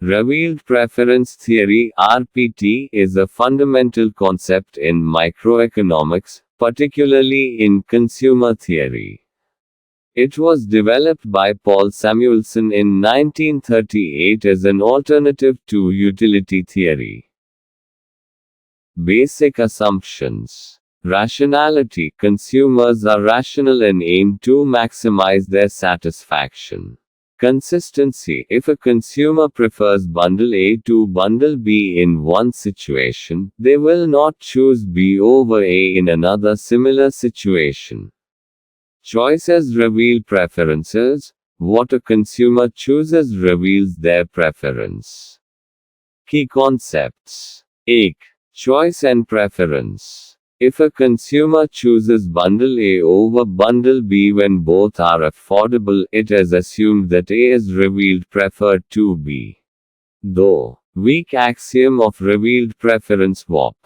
Revealed preference theory (RPT) is a fundamental concept in microeconomics, particularly in consumer theory. It was developed by Paul Samuelson in 1938 as an alternative to utility theory. Basic assumptions. Rationality. Consumers are rational and aim to maximize their satisfaction. Consistency. If a consumer prefers bundle A to bundle B in one situation, they will not choose B over A in another similar situation. Choices reveal preferences. What a consumer chooses reveals their preference. Key concepts. 1. Choice and preference. If a consumer chooses bundle A over bundle B when both are affordable, it is assumed that A is revealed preferred to B. Though, weak axiom of revealed preference swap.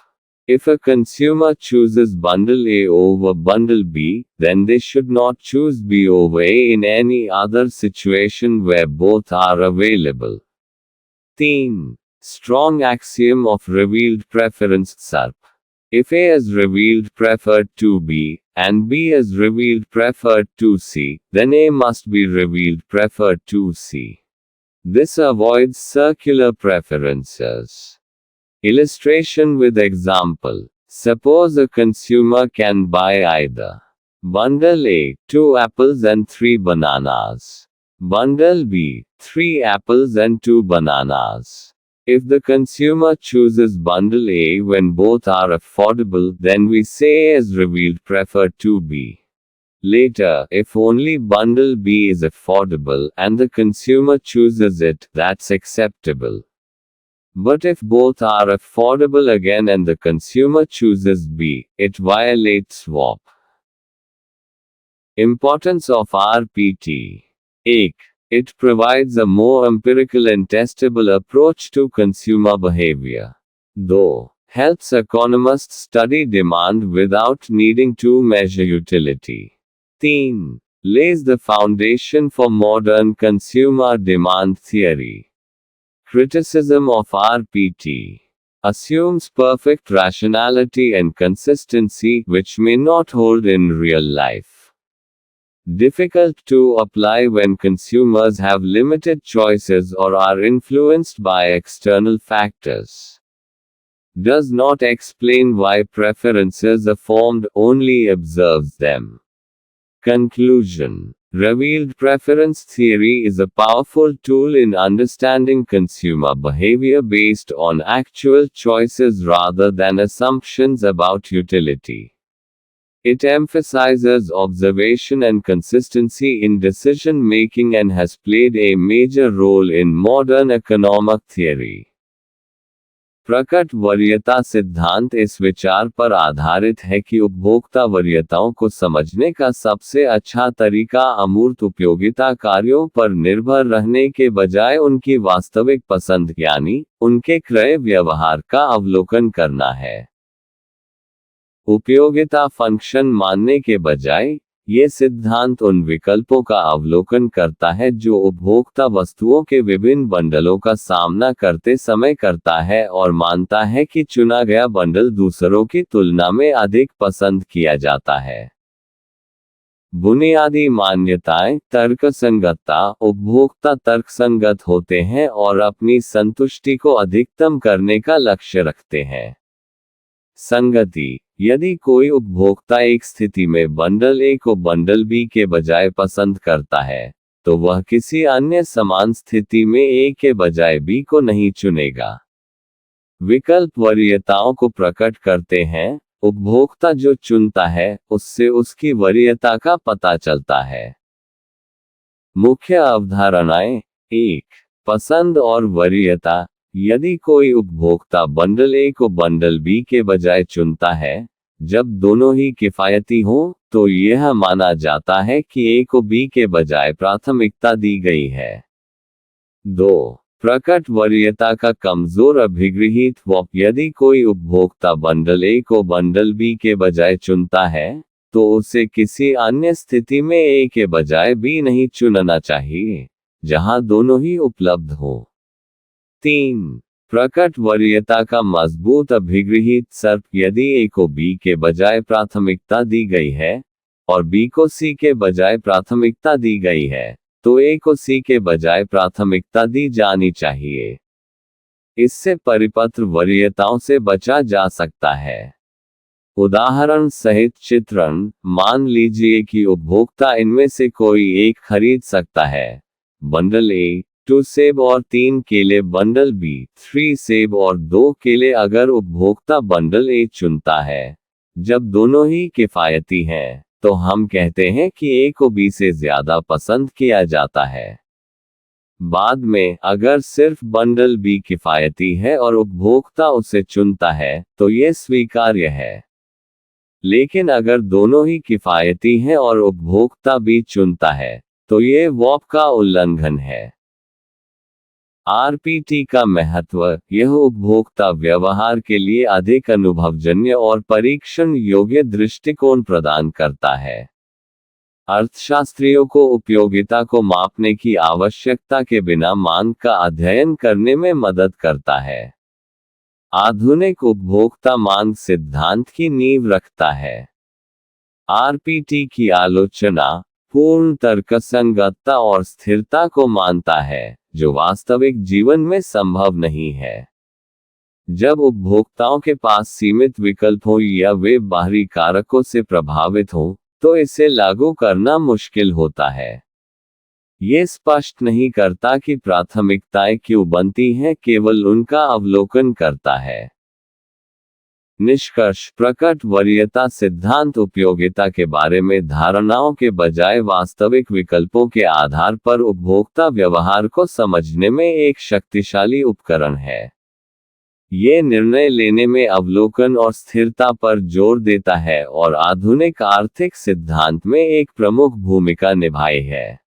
If a consumer chooses bundle A over bundle B, then they should not choose B over A in any other situation where both are available. 3. Strong axiom of revealed preference SARP. If A is revealed preferred to B, and B is revealed preferred to C, then A must be revealed preferred to C. This avoids circular preferences. Illustration with example. Suppose a consumer can buy either bundle A, 2 apples and 3 bananas. Bundle B, 3 apples and 2 bananas. If the consumer chooses bundle A when both are affordable, then we say A is revealed preferred to B. Later, if only bundle B is affordable, and the consumer chooses it, that's acceptable. But if both are affordable again and the consumer chooses B, it violates swap. Importance of RPT. 1. It provides a more empirical and testable approach to consumer behavior. Though, helps economists study demand without needing to measure utility. 3. Lays the foundation for modern consumer demand theory. Criticism of RPT. Assumes perfect rationality and consistency, which may not hold in real life. Difficult to apply when consumers have limited choices or are influenced by external factors. Does not explain why preferences are formed, only observes them. Conclusion. Revealed preference theory is a powerful tool in understanding consumer behavior based on actual choices rather than assumptions about utility. It emphasizes observation and consistency in decision making and has played a major role in modern economic theory. प्रकट वरीयता सिद्धांत इस विचार पर आधारित है कि उपभोक्ता वरीयताओं को समझने का सबसे अच्छा तरीका अमूर्त उपयोगिता कार्यों पर निर्भर रहने के बजाय उनकी वास्तविक पसंद यानी उनके क्रय व्यवहार का अवलोकन करना है। उपयोगिता फंक्शन मानने के बजाय, ये सिद्धांत उन विकल्पों का अवलोकन करता है जो उपभोक्ता वस्तुओं के विभिन्न बंडलों का सामना करते समय करता है और मानता है कि चुना गया बंडल दूसरों की तुलना में अधिक पसंद किया जाता है। बुनियादी मान्यताएं। तर्कसंगतता। उपभोक्ता तर्कसंगत होते हैं और अपनी संतुष्टि को अधिकतम करने का लक्ष्य रखते हैं। संगति। यदि कोई उपभोक्ता एक स्थिति में बंडल ए को बंडल बी के बजाय पसंद करता है, तो वह किसी अन्य समान स्थिति में ए के बजाय बी को नहीं चुनेगा। विकल्प वरीयताओं को प्रकट करते हैं। उपभोक्ता जो चुनता है, उससे उसकी वरीयता का पता चलता है। मुख्य अवधारणाएं। 1. पसंद और वरीयता। यदि कोई उपभोक्ता बंडल ए को बंडल बी के बजाय चुनता है, जब दोनों ही किफायती हों, तो यह माना जाता है कि ए को बी के बजाय प्राथमिकता दी गई है। 2. प्रकट वरीयता का कमजोर अभिगृहीत स्वप। यदि कोई उपभोक्ता बंडल ए को बंडल बी के बजाय चुनता है, तो उसे किसी अन्य स्थिति में ए के बजाय बी नहीं चुनना चाहिए, जहां दोनों ही उपलब्ध हो। 3. प्रकट वरीयता का मजबूत अभिगृहित सर्प यदि ए को बी के बजाय प्राथमिकता दी गई है और बी को सी के बजाय प्राथमिकता दी गई है, तो ए को सी के बजाय प्राथमिकता दी जानी चाहिए। इससे परिपत्र वरीयताओं से बचा जा सकता है। उदाहरण सहित चित्रण: मान लीजिए कि उपभोक्ता इनमें से कोई एक खरीद सकता है, बंडल ए 2 सेब और 3 केले, बंडल बी 3 सेब और 2 केले। अगर उपभोक्ता बंडल ए चुनता है जब दोनों ही किफायती हैं, तो हम कहते हैं कि ए को बी से ज्यादा पसंद किया जाता है। बाद में, अगर सिर्फ बंडल बी किफायती है और उपभोक्ता उसे चुनता है, तो ये स्वीकार्य है। लेकिन अगर दोनों ही किफायती हैं और उपभोक्ता बी चुनता है, तो ये वॉप का उल्लंघन है। आरपीटी का महत्व: यह उपभोक्ता व्यवहार के लिए अधिक अनुभवजन्य और परीक्षण योग्य दृष्टिकोण प्रदान करता है। अर्थशास्त्रियों को उपयोगिता को मापने की आवश्यकता के बिना मांग का अध्ययन करने में मदद करता है। आधुनिक उपभोक्ता मांग सिद्धांत की नींव रखता है। आरपीटी की आलोचना पूर्ण तर्कसंगतता और स्थिरता को मानता है, जो वास्तविक जीवन में संभव नहीं है। जब उपभोक्ताओं के पास सीमित विकल्प हो या वे बाहरी कारकों से प्रभावित हों, तो इसे लागू करना मुश्किल होता है। ये स्पष्ट नहीं करता कि प्राथमिकताएं क्यों बनती हैं, केवल उनका अवलोकन करता है। निष्कर्ष: प्रकट वरीयता सिद्धांत उपयोगिता के बारे में धारणाओं के बजाय वास्तविक विकल्पों के आधार पर उपभोक्ता व्यवहार को समझने में एक शक्तिशाली उपकरण है। ये निर्णय लेने में अवलोकन और स्थिरता पर जोर देता है और आधुनिक आर्थिक सिद्धांत में एक प्रमुख भूमिका निभाई है।